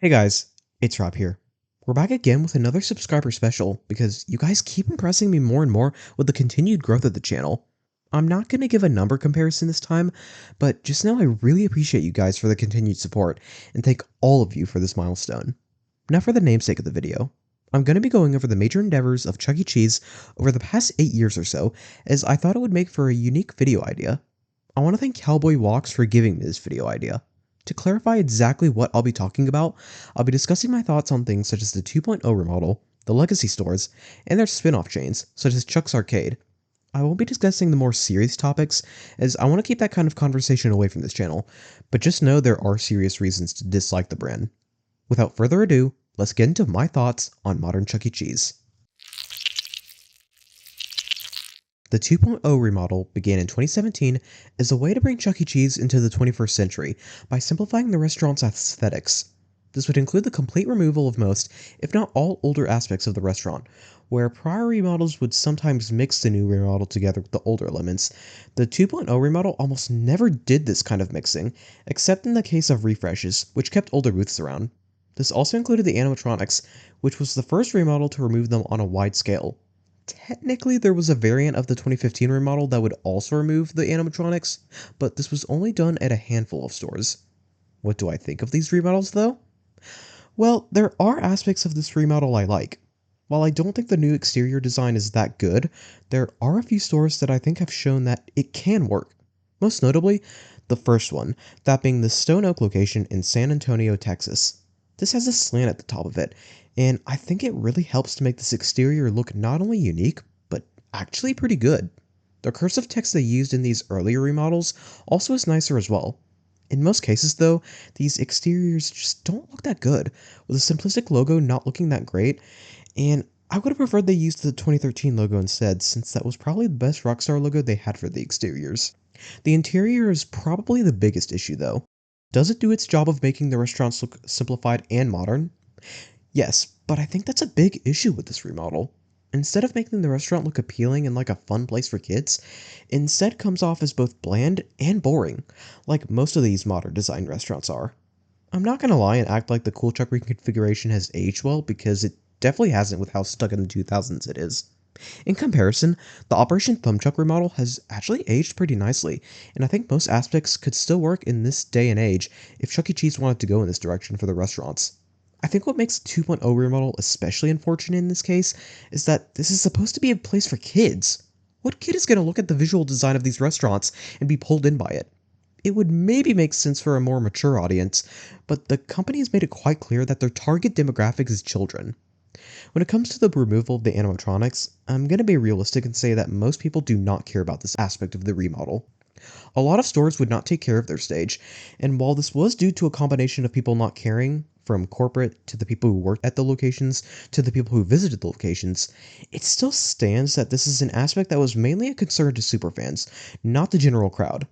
Hey guys, it's Rob here. We're back again with another subscriber special because you guys keep impressing me more and more with the continued growth of the channel. I'm not going to give a number comparison this time, but just know I really appreciate you guys for the continued support and thank all of you for this milestone. Now for the namesake of the video. I'm going to be going over the major endeavors of Chuck E. Cheese over the past 8 years or so, as I thought it would make for a unique video idea. I want to thank Cowboy Walks for giving me this video idea. To clarify exactly what I'll be talking about, I'll be discussing my thoughts on things such as the 2.0 remodel, the legacy stores, and their spin-off chains, such as Chuck's Arcade. I won't be discussing the more serious topics, as I want to keep that kind of conversation away from this channel, but just know there are serious reasons to dislike the brand. Without further ado, let's get into my thoughts on modern Chuck E. Cheese. The 2.0 remodel began in 2017 as a way to bring Chuck E. Cheese into the 21st century by simplifying the restaurant's aesthetics. This would include the complete removal of most, if not all, older aspects of the restaurant. Where prior remodels would sometimes mix the new remodel together with the older elements, the 2.0 remodel almost never did this kind of mixing, except in the case of refreshes, which kept older booths around. This also included the animatronics, which was the first remodel to remove them on a wide scale. Technically, there was a variant of the 2015 remodel that would also remove the animatronics, but this was only done at a handful of stores. What do I think of these remodels, though? Well, there are aspects of this remodel I like. While I don't think the new exterior design is that good, there are a few stores that I think have shown that it can work. Most notably, the first one, that being the Stone Oak location in San Antonio, Texas. This has a slant at the top of it, and I think it really helps to make this exterior look not only unique, but actually pretty good. The cursive text they used in these earlier remodels also is nicer as well. In most cases, though, these exteriors just don't look that good, with a simplistic logo not looking that great, and I would have preferred they used the 2013 logo instead, since that was probably the best Rockstar logo they had for the exteriors. The interior is probably the biggest issue, though. Does it do its job of making the restaurants look simplified and modern? Yes, but I think that's a big issue with this remodel. Instead of making the restaurant look appealing and like a fun place for kids, instead comes off as both bland and boring, like most of these modern design restaurants are. I'm not gonna lie and act like the Cool Chuck reconfiguration has aged well, because it definitely hasn't with how stuck in the 2000s it is. In comparison, the Operation Thumbchuck remodel has actually aged pretty nicely, and I think most aspects could still work in this day and age if Chuck E. Cheese wanted to go in this direction for the restaurants. I think what makes 2.0 remodel especially unfortunate in this case is that this is supposed to be a place for kids. What kid is going to look at the visual design of these restaurants and be pulled in by it? It would maybe make sense for a more mature audience, but the company has made it quite clear that their target demographic is children. When it comes to the removal of the animatronics, I'm going to be realistic and say that most people do not care about this aspect of the remodel. A lot of stores would not take care of their stage, and while this was due to a combination of people not caring, from corporate to the people who worked at the locations to the people who visited the locations, it still stands that this is an aspect that was mainly a concern to superfans, not the general crowd.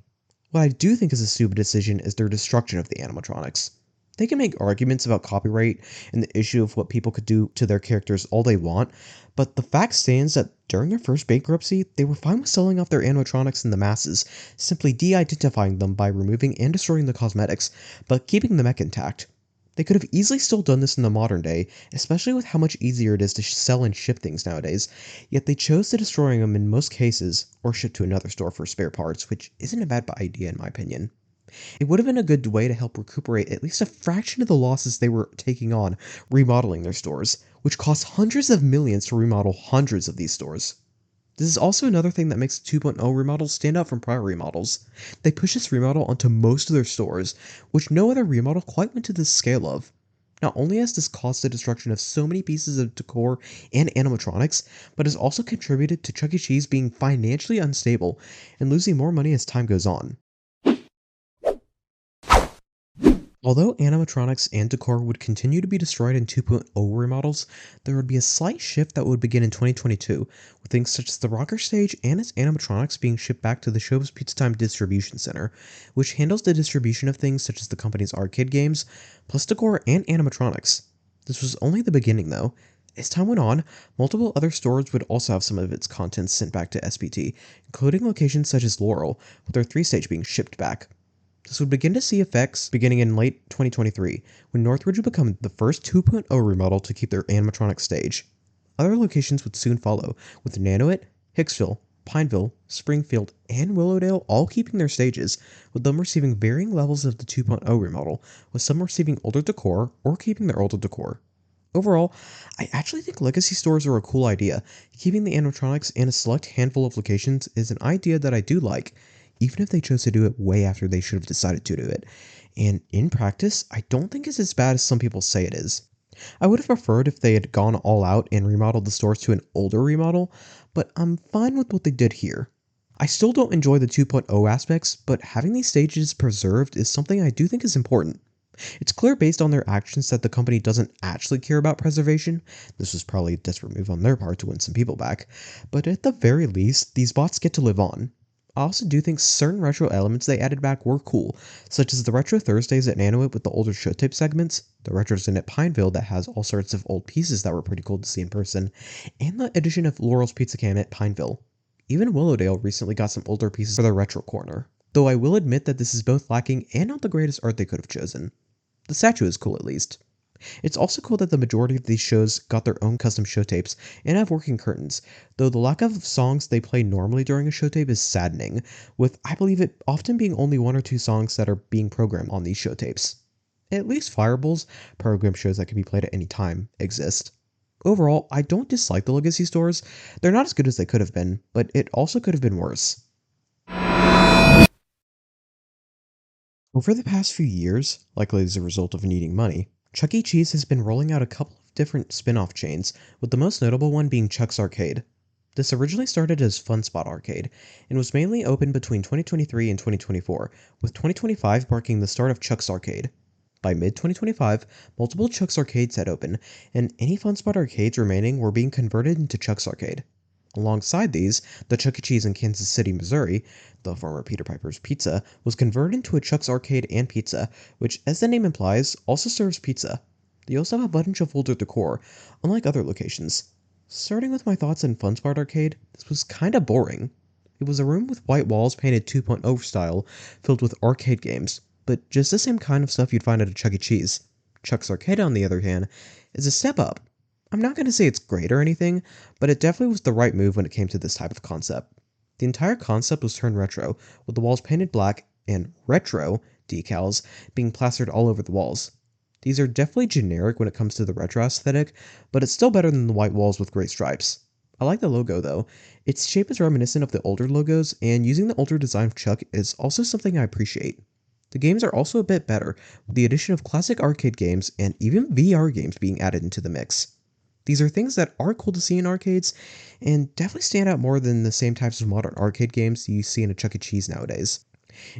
What I do think is a stupid decision is their destruction of the animatronics. They can make arguments about copyright and the issue of what people could do to their characters all they want, but the fact stands that during their first bankruptcy, they were fine with selling off their animatronics in the masses, simply de-identifying them by removing and destroying the cosmetics, but keeping the mech intact. They could have easily still done this in the modern day, especially with how much easier it is to sell and ship things nowadays, yet they chose to destroying them in most cases, or ship to another store for spare parts, which isn't a bad idea in my opinion. It would have been a good way to help recuperate at least a fraction of the losses they were taking on remodeling their stores, which cost hundreds of millions to remodel hundreds of these stores. This is also another thing that makes 2.0 remodels stand out from prior remodels. They push this remodel onto most of their stores, which no other remodel quite went to this scale of. Not only has this caused the destruction of so many pieces of decor and animatronics, but has also contributed to Chuck E. Cheese being financially unstable and losing more money as time goes on. Although animatronics and decor would continue to be destroyed in 2.0 remodels, there would be a slight shift that would begin in 2022, with things such as the rocker stage and its animatronics being shipped back to the Show's Pizza Time distribution center, which handles the distribution of things such as the company's arcade games, plus decor and animatronics. This was only the beginning though. As time went on, multiple other stores would also have some of its contents sent back to SPT, including locations such as Laurel, with their 3 stage being shipped back. This would begin to see effects beginning in late 2023, when Northridge would become the first 2.0 remodel to keep their animatronic stage. Other locations would soon follow, with Nanoit, Hicksville, Pineville, Springfield, and Willowdale all keeping their stages, with them receiving varying levels of the 2.0 remodel, with some receiving older decor or keeping their older decor. Overall, I actually think legacy stores are a cool idea. Keeping the animatronics in a select handful of locations is an idea that I do like, even if they chose to do it way after they should have decided to do it. And in practice, I don't think it's as bad as some people say it is. I would have preferred if they had gone all out and remodeled the stores to an older remodel, but I'm fine with what they did here. I still don't enjoy the 2.0 aspects, but having these stages preserved is something I do think is important. It's clear based on their actions that the company doesn't actually care about preservation. This was probably a desperate move on their part to win some people back, but at the very least, these bots get to live on. I also do think certain retro elements they added back were cool, such as the Retro Thursdays at Nanoit with the older show tape segments, the Retro Zen at Pineville that has all sorts of old pieces that were pretty cool to see in person, and the addition of Laurel's Pizza Can at Pineville. Even Willowdale recently got some older pieces for their retro corner, though I will admit that this is both lacking and not the greatest art they could have chosen. The statue is cool at least. It's also cool that the majority of these shows got their own custom show tapes and have working curtains, though the lack of songs they play normally during a show tape is saddening, with I believe it often being only one or two songs that are being programmed on these show tapes. At least Fireballs, program shows that can be played at any time, exist. Overall, I don't dislike the Legacy stores. They're not as good as they could have been, but it also could have been worse. Over the past few years, likely as a result of needing money, Chuck E. Cheese has been rolling out a couple of different spin off chains, with the most notable one being Chuck's Arcade. This originally started as Fun Spot Arcade, and was mainly open between 2023 and 2024, with 2025 marking the start of Chuck's Arcade. By mid 2025, multiple Chuck's Arcades had opened, and any Fun Spot arcades remaining were being converted into Chuck's Arcade. Alongside these, the Chuck E. Cheese in Kansas City, Missouri, the former Peter Piper's Pizza, was converted into a Chuck's Arcade and Pizza, which, as the name implies, also serves pizza. They also have a bunch of older decor, unlike other locations. Starting with my thoughts on Fun Spot Arcade, this was kinda boring. It was a room with white walls painted 2.0 style, filled with arcade games, but just the same kind of stuff you'd find at a Chuck E. Cheese. Chuck's Arcade, on the other hand, is a step up. I'm not going to say it's great or anything, but it definitely was the right move when it came to this type of concept. The entire concept was turned retro, with the walls painted black and retro decals being plastered all over the walls. These are definitely generic when it comes to the retro aesthetic, but it's still better than the white walls with gray stripes. I like the logo though. Its shape is reminiscent of the older logos, and using the older design of Chuck is also something I appreciate. The games are also a bit better, with the addition of classic arcade games and even VR games being added into the mix. These are things that are cool to see in arcades, and definitely stand out more than the same types of modern arcade games you see in a Chuck E. Cheese nowadays.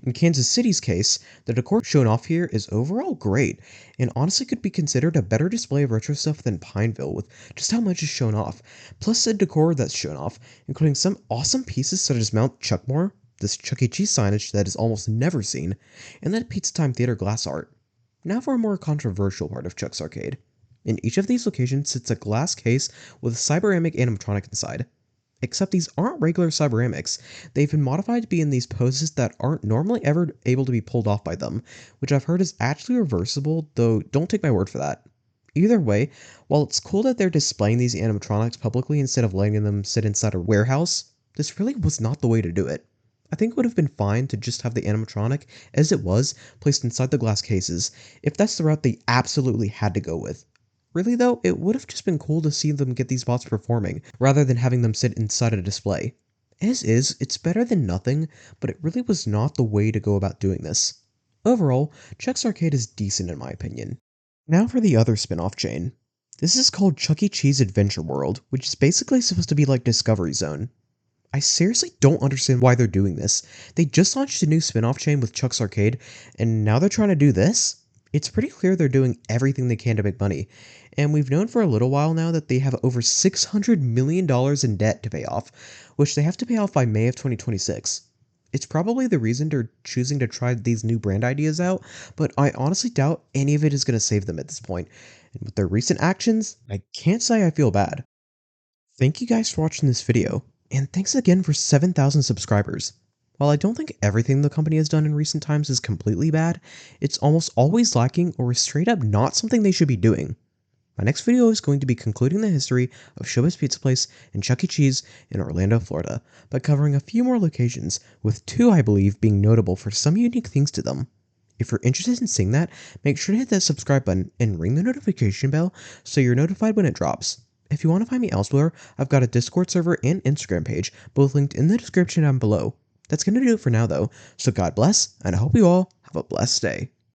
In Kansas City's case, the decor shown off here is overall great, and honestly could be considered a better display of retro stuff than Pineville with just how much is shown off, plus the decor that's shown off, including some awesome pieces such as Mount Chuckmore, this Chuck E. Cheese signage that is almost never seen, and that Pizza Time Theater glass art. Now for a more controversial part of Chuck's Arcade. In each of these locations sits a glass case with a cyberamic animatronic inside. Except these aren't regular cyberamics, they've been modified to be in these poses that aren't normally ever able to be pulled off by them, which I've heard is actually reversible, though don't take my word for that. Either way, while it's cool that they're displaying these animatronics publicly instead of letting them sit inside a warehouse, this really was not the way to do it. I think it would have been fine to just have the animatronic, as it was, placed inside the glass cases, if that's the route they absolutely had to go with. Really though, it would have just been cool to see them get these bots performing, rather than having them sit inside a display. As is, it's better than nothing, but it really was not the way to go about doing this. Overall, Chuck's Arcade is decent in my opinion. Now for the other spin-off chain. This is called Chuck E. Cheese Adventure World, which is basically supposed to be like Discovery Zone. I seriously don't understand why they're doing this. They just launched a new spin-off chain with Chuck's Arcade, and now they're trying to do this? It's pretty clear they're doing everything they can to make money, and we've known for a little while now that they have over $600 million in debt to pay off, which they have to pay off by May of 2026. It's probably the reason they're choosing to try these new brand ideas out, but I honestly doubt any of it is going to save them at this point, and with their recent actions, I can't say I feel bad. Thank you guys for watching this video, and thanks again for 7,000 subscribers. While I don't think everything the company has done in recent times is completely bad, it's almost always lacking or is straight up not something they should be doing. My next video is going to be concluding the history of Showbiz Pizza Place and Chuck E. Cheese in Orlando, Florida, by covering a few more locations, with two I believe being notable for some unique things to them. If you're interested in seeing that, make sure to hit that subscribe button and ring the notification bell so you're notified when it drops. If you want to find me elsewhere, I've got a Discord server and Instagram page, both linked in the description down below. That's going to do it for now though, so God bless, and I hope you all have a blessed day.